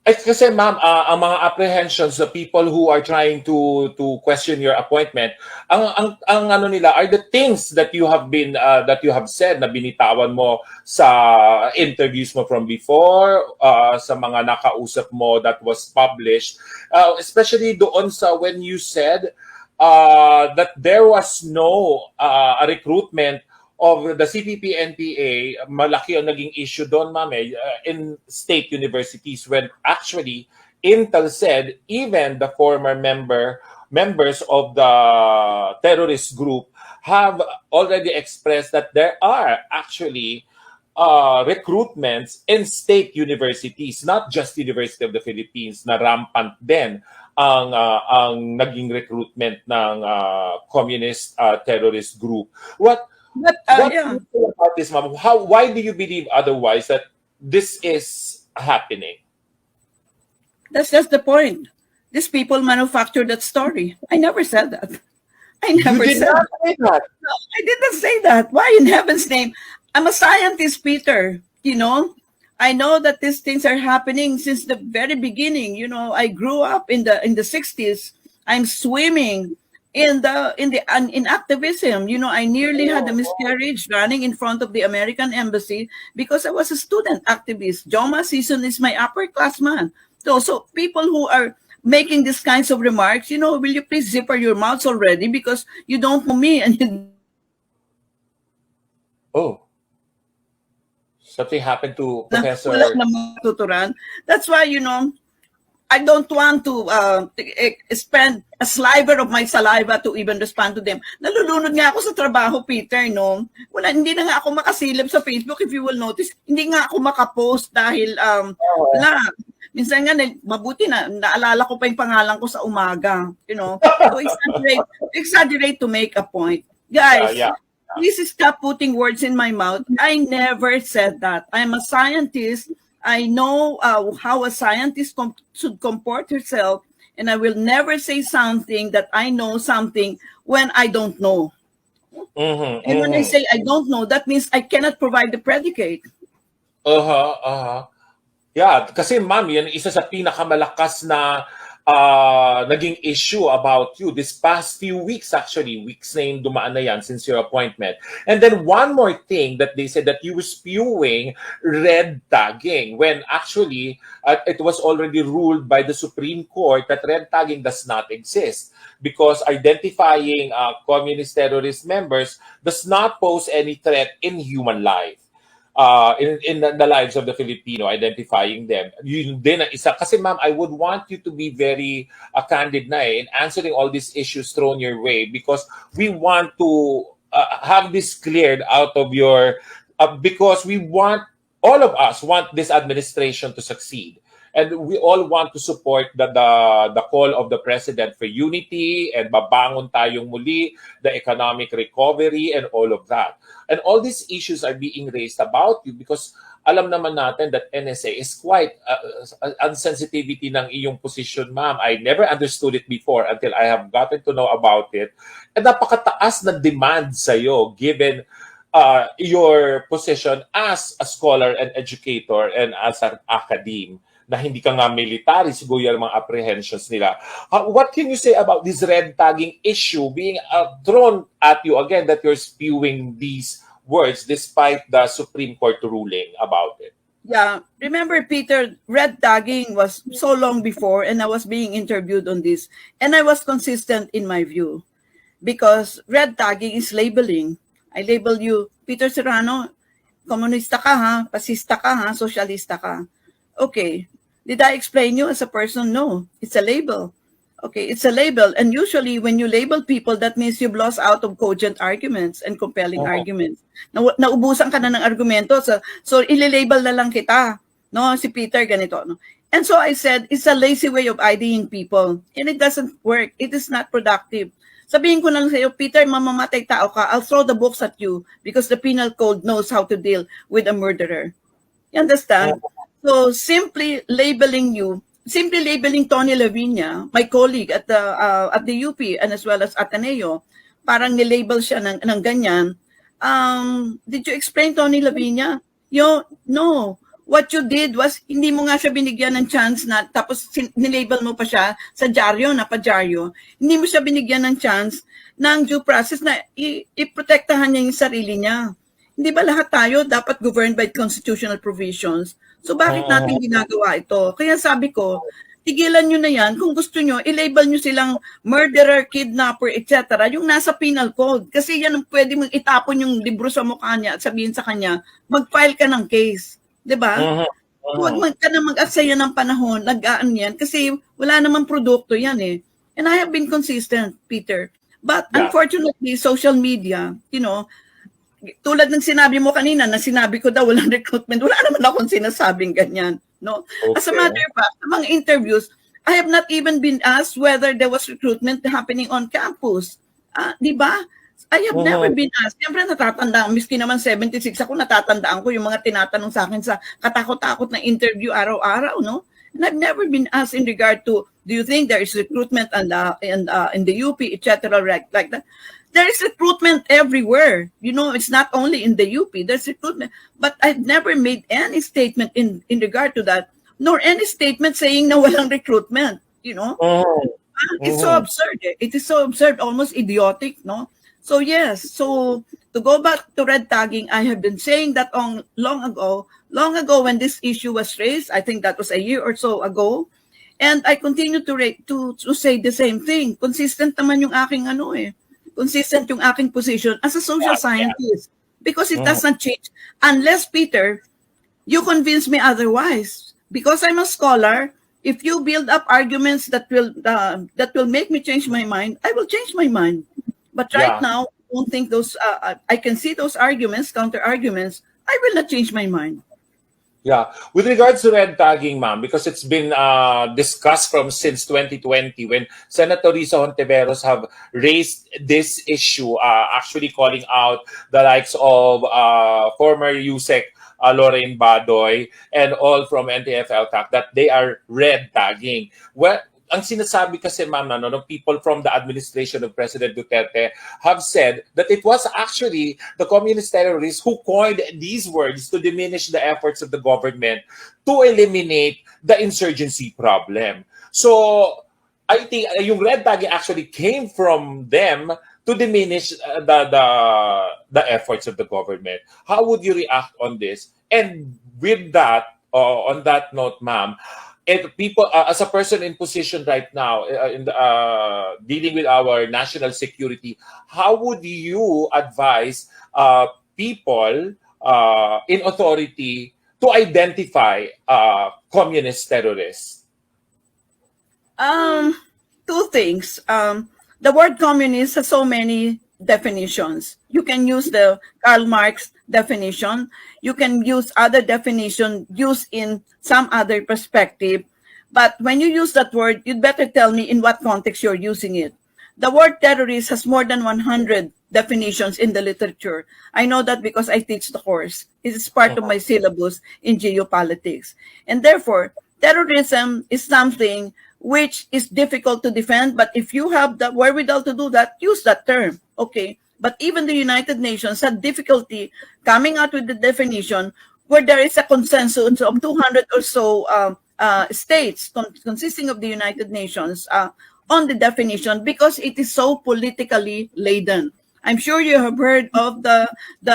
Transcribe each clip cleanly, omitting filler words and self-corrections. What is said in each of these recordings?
Kasi ma'am, ang mga apprehensions, the people who are trying to question your appointment, ang ano nila are the things that you have been that you have said na binitawan mo sa interviews mo from before, sa mga nakausap mo that was published, especially doon sa when you said that there was no recruitment of the CPP-NPA. Malaki ang naging issue doon, ma'am, in state universities when actually Intel said even the former members of the terrorist group have already expressed that there are actually recruitments in state universities, not just University of the Philippines, na rampant din ang naging recruitment ng communist terrorist group. What do you say about this, ma'am? Why do you believe otherwise that this is happening? That's just the point. These people manufactured that story. I never said that. I never You did said not that. say that. No, I didn't say that. Why in heaven's name? I'm a scientist, Peter. You know, I know that these things are happening since the very beginning. You know, I grew up in the 60s. I'm swimming in activism. You know, I nearly had a miscarriage running in front of the American embassy because I was a student activist. Joma Season is my upperclassman. So people who are making these kinds of remarks, you know, will you please zipper your mouths already because you don't know me and you. Oh, something happened to Professor. Wala namang tuturan. That's why, you know, I don't want to spend a sliver of my saliva to even respond to them. Nalulunod nga ako sa trabaho, Peter, no? Hindi na nga ako makasilip sa Facebook, if you will notice. Hindi nga ako makapost dahil, minsan nga, mabuti na, naalala ko pa yung pangalan ko sa umaga, you know? So, exaggerate to make a point. Guys, please stop putting words in my mouth. I never said that. I'm a scientist. I know how a scientist should comport herself, and I will never say something that I know something when I don't know. And when I say I don't know, that means I cannot provide the predicate. Yeah, kasi ma'am, yan isa sa pinakamalakas na naging issue about you this past few weeks, actually. Weeks na yung dumaan na yan since your appointment. And then one more thing that they said that you were spewing red tagging when actually it was already ruled by the Supreme Court that red tagging does not exist because identifying communist terrorist members does not pose any threat in human life. In the lives of the Filipino, identifying them. Yun din ang isa. Kasi ma'am, I would want you to be very candid na in answering all these issues thrown your way because we want to have this cleared out of your, because all of us want this administration to succeed. And we all want to support the call of the President for unity and babangon tayong muli, the economic recovery and all of that. And all these issues are being raised about you because alam naman natin that NSA is quite unsensitivity ng iyong position, ma'am. I never understood it before until I have gotten to know about it. And napakataas na demand sa'yo given your position as a scholar and educator and as an academe. Na hindi ka nga military, siguro yung mga apprehensions nila. What can you say about this red tagging issue being thrown at you again that you're spewing these words despite the Supreme Court ruling about it? Yeah, remember, Peter, red tagging was so long before and I was being interviewed on this and I was consistent in my view because red tagging is labeling. I label you, Peter Serrano, komunista ka ha, pasista ka ha, sosyalista ka. Okay. Did I explain you as a person? No. It's a label. Okay, it's a label. And usually when you label people, that means you've lost out of cogent arguments and compelling arguments. Naubusan ka na ng argumento. So ililabel na lang kita. No, si Peter ganito. No? And so I said, it's a lazy way of IDing people. And it doesn't work. It is not productive. Sabihin ko lang sa iyo, Peter, mamamatay tao ka. I'll throw the books at you because the penal code knows how to deal with a murderer. You understand? So simply labeling Tony Lavinia, my colleague at the UP and as well as Ateneo, parang nilabel siya ng ganyan. Did you explain Tony Lavinia? No. what you did was, hindi mo nga siya binigyan ng chance na, tapos nilabel mo pa siya sa dyaryo, napadyaryo. Hindi mo siya binigyan ng chance ng due process na iprotektahan niya yung sarili niya. Hindi ba lahat tayo dapat governed by constitutional provisions? So bakit natin ginagawa ito? Kaya sabi ko, tigilan nyo na yan. Kung gusto nyo, i-label nyo silang murderer, kidnapper, etc. Yung nasa penal code. Kasi yan ang pwede mong itapon yung libro sa mukha niya at sabihin sa kanya, mag-file ka ng case. Diba? Huwag ka na mag-aksaya ng panahon, nag-aan yan. Kasi wala namang produkto yan eh. And I have been consistent, Peter. But unfortunately, social media, you know, tulad ng sinabi mo kanina, na sinabi ko daw walang recruitment, wala naman akong sinasabing ganyan. No? Okay. As a matter of fact, sa mga interviews, I have not even been asked whether there was recruitment happening on campus. Di ba? I have never been asked. Siyempre natatandaan, miski naman 76 ako, natatandaan ko yung mga tinatanong sa akin sa katakot-takot na interview araw-araw, no? And I've never been asked in regard to, do you think there is recruitment in the UP, etc., like that? There is recruitment everywhere. You know, it's not only in the UP, there's recruitment. But I've never made any statement in regard to that, nor any statement saying na walang recruitment, you know? It's so absurd. It is so absurd, almost idiotic, no? So yes, so to go back to red tagging, I have been saying that long ago when this issue was raised, I think that was a year or so ago, and I continue to say the same thing. Consistent naman yung aking consistent yung aking position as a social scientist, because it doesn't change unless, Peter, you convince me otherwise. Because I'm a scholar, if you build up arguments that will make me change my mind, I will change my mind. But right now, I don't think those. I can see those arguments, counter arguments. I will not change my mind. Yeah, with regards to red tagging, ma'am, because it's been discussed since 2020 when Senator Risa Hontiveros have raised this issue, actually calling out the likes of former USEC Lorraine Badoy and all from NTF Elcac that they are red tagging. Well, ang sinasabi kasi, ma'am, ng people from the administration of President Duterte have said that it was actually the communist terrorists who coined these words to diminish the efforts of the government to eliminate the insurgency problem. So, I think yung red tagging actually came from them to diminish the efforts of the government. How would you react on this? And with that, on that note, ma'am, people, as a person in position right now, dealing with our national security, how would you advise people in authority to identify communist terrorists? Two things. The word communist has so many definitions. You can use the Karl Marx definition. You can use other definition used in some other perspective. But when you use that word, you'd better tell me in what context you're using it. The word terrorist has more than 100 definitions in the literature. I know that because I teach the course. It is part of my syllabus in geopolitics. And therefore, terrorism is something which is difficult to defend, but if you have the wherewithal to do that, use that term, okay? But even the United Nations had difficulty coming out with the definition where there is a consensus of 200 or so states consisting of the United Nations on the definition, because it is so politically laden. I'm sure you have heard of the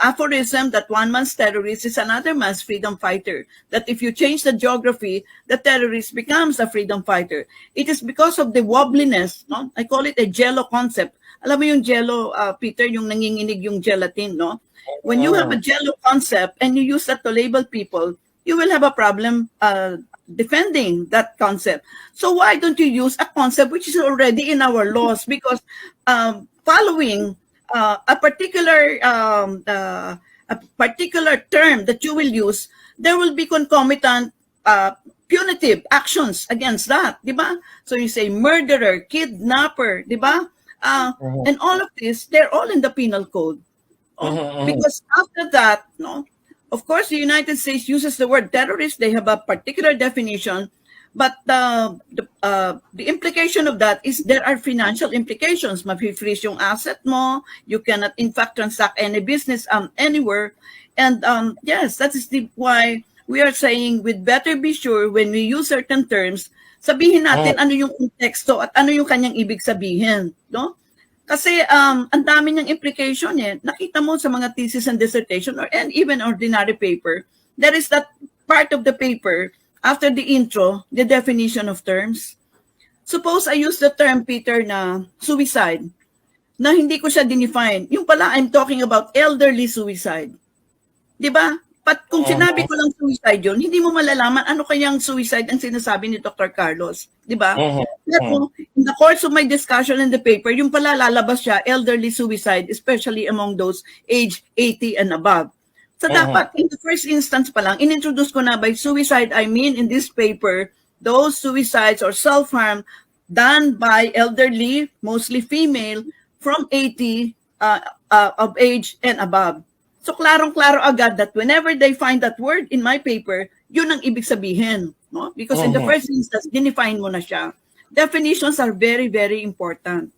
aphorism that one man's terrorist is another man's freedom fighter. That if you change the geography, the terrorist becomes a freedom fighter. It is because of the wobbliness, no? I call it a jello concept. Alam mo yung jello, Peter, yung nanginginig yung gelatin, no? When you have a jello concept and you use that to label people, you will have a problem defending that concept. So why don't you use a concept which is already in our laws? Because following a particular term that you will use, there will be concomitant punitive actions against that, di ba? So you say murderer, kidnapper, di ba? And all of this, they're all in the penal code. Because after that, no, of course, the United States uses the word terrorist. They have a particular definition. But the implication of that is there are financial implications. Mafi-freeze yung asset mo. You cannot, in fact, transact any business anywhere. And yes, that is why we are saying we'd better be sure when we use certain terms, sabihin natin ano yung konteksto at ano yung kanyang ibig sabihin, no? Kasi ang dami niyang implication eh. Nakita mo sa mga thesis and dissertation and even ordinary paper, there is that part of the paper after the intro, the definition of terms. Suppose I use the term, Peter, na suicide, na hindi ko siya dinefine. Yung pala, I'm talking about elderly suicide. Di ba? But kung sinabi ko lang suicide yun, hindi mo malalaman ano kayang suicide ang sinasabi ni Dr. Carlos. Di ba? Pero in the course of my discussion in the paper, yung pala lalabas siya, elderly suicide, especially among those age 80 and above. So dapat, in the first instance pa lang, inintroduce ko na by suicide, I mean in this paper, those suicides or self-harm done by elderly, mostly female, from 80 of age and above. So klarong-klaro agad that whenever they find that word in my paper, yun ang ibig sabihin. No? Because in the first instance, dinefine mo na siya. Definitions are very, very important.